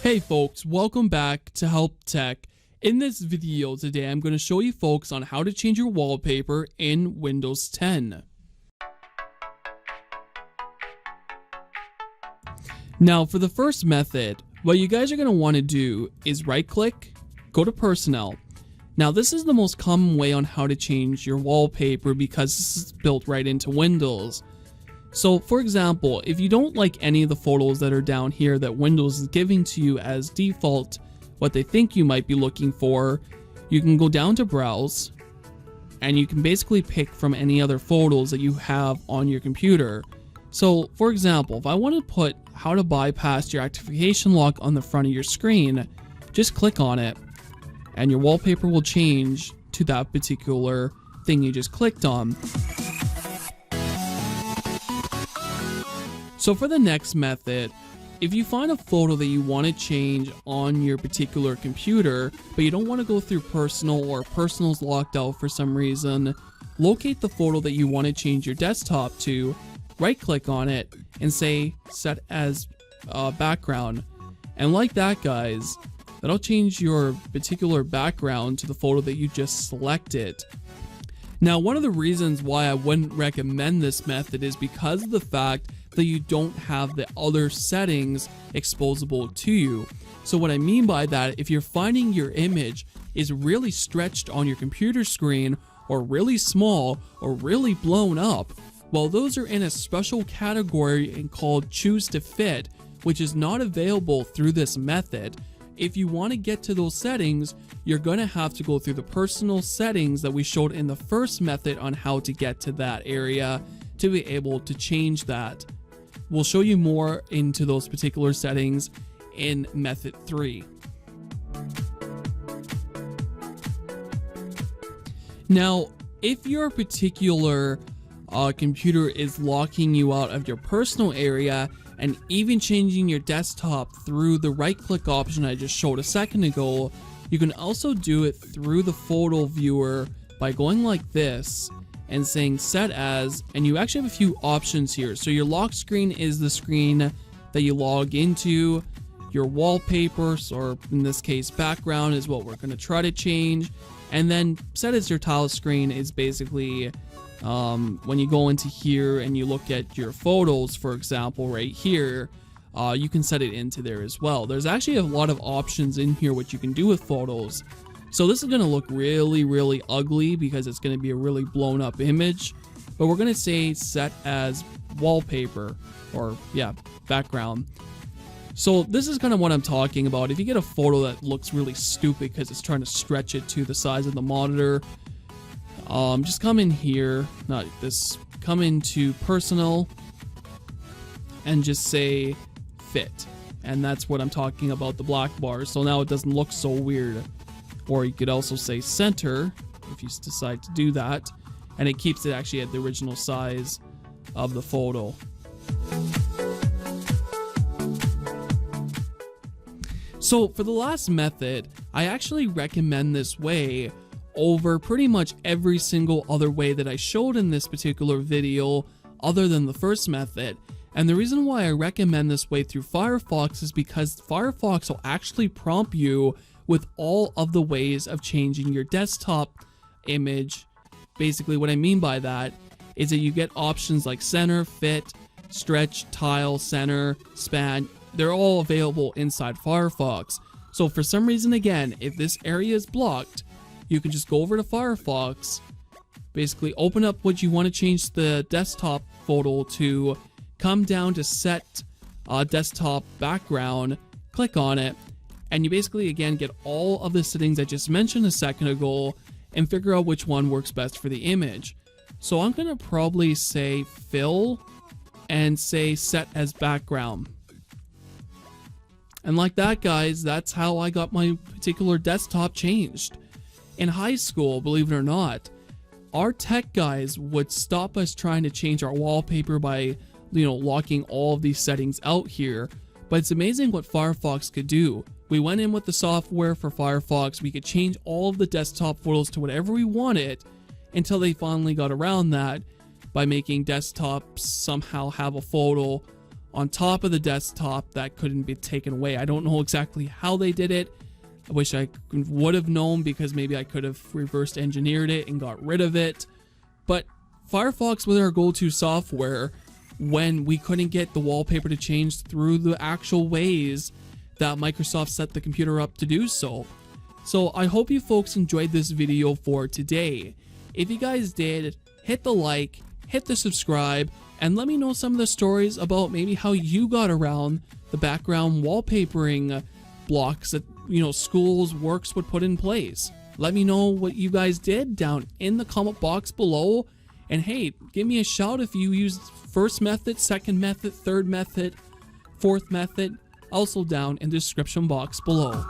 Hey folks, welcome back to Help Tech. In this video today, I'm going to show you folks on how to change your wallpaper in Windows 10. Now for the first method, what you guys are going to want to do is right click, go to Personnel. Now this is the most common way on how to change your wallpaper because this is built right into Windows. So for example, if you don't like any of the photos that are down here that Windows is giving to you as default, what they think you might be looking for, you can go down to Browse, and you can basically pick from any other photos that you have on your computer. So for example, if I want to put how to bypass your activation lock on the front of your screen, just click on it, and your wallpaper will change to that particular thing you just clicked on. So for the next method, if you find a photo that you want to change on your particular computer, but you don't want to go through personal or personal's locked out for some reason, locate the photo that you want to change your desktop to, right click on it, and say set as background. And like that guys, that'll change your particular background to the photo that you just selected. Now one of the reasons why I wouldn't recommend this method is because of the fact that you don't have the other settings exposable to you. So what I mean by that, if you're finding your image is really stretched on your computer screen, or really small, or really blown up, well those are in a special category called Choose to Fit, which is not available through this method. If you want to get to those settings, you're going to have to go through the personal settings that we showed in the first method on how to get to that area to be able to change that. We'll show you more into those particular settings in method 3. Now, if your particular computer is locking you out of your personal area and even changing your desktop through the right click option I just showed a second ago, you can also do it through the photo viewer by going like this and saying set as, and you actually have a few options here. So your lock screen is the screen that you log into. Your wallpapers, or in this case background, is what we're going to try to change. And then set as your tile screen is basically when you go into here and you look at your photos, for example right here, you can set it into there as well. There's actually a lot of options in here what you can do with photos. So this is going to look really ugly because it's going to be a really blown up image, but we're going to say set as wallpaper, or yeah, background. So this is kind of what I'm talking about. If you get a photo that looks really stupid because it's trying to stretch it to the size of the monitor, just come in here, not this, come into personal and just say fit. And that's what I'm talking about, the black bars. So now it doesn't look so weird. Or you could also say center if you decide to do that, and it keeps it actually at the original size of the photo. So for the last method, I actually recommend this way over pretty much every single other way that I showed in this particular video other than the first method. And the reason why I recommend this way through Firefox is because Firefox will actually prompt you with all of the ways of changing your desktop image. Basically what I mean by that is that you get options like center, fit, stretch, tile, center, span. They're all available inside Firefox. So for some reason, again, if this area is blocked, you can just go over to Firefox, basically open up what you want to change the desktop photo to, come down to set desktop background, click on it, and you basically again get all of the settings I just mentioned a second ago and figure out which one works best for the image. So I'm gonna probably say fill and say set as background. And like that guys, that's how I got my particular desktop changed. In high school, believe it or not, our tech guys would stop us trying to change our wallpaper by locking all of these settings out here. But it's amazing what Firefox could do. We went in with the software for Firefox, we could change all of the desktop photos to whatever we wanted until they finally got around that by making desktops somehow have a photo on top of the desktop that couldn't be taken away. I don't know exactly how they did it. I wish I would have known, because maybe I could have reversed engineered it and got rid of it. But Firefox was our go-to software when we couldn't get the wallpaper to change through the actual ways that Microsoft set the computer up to do so. So I hope you folks enjoyed this video for today. If you guys did, hit the like, hit the subscribe, and let me know some of the stories about maybe how you got around the background wallpapering blocks that, you know, schools, works would put in place. Let me know what you guys did down in the comment box below. And hey, give me a shout if you used first method, second method, third method, fourth method, also down in the description box below.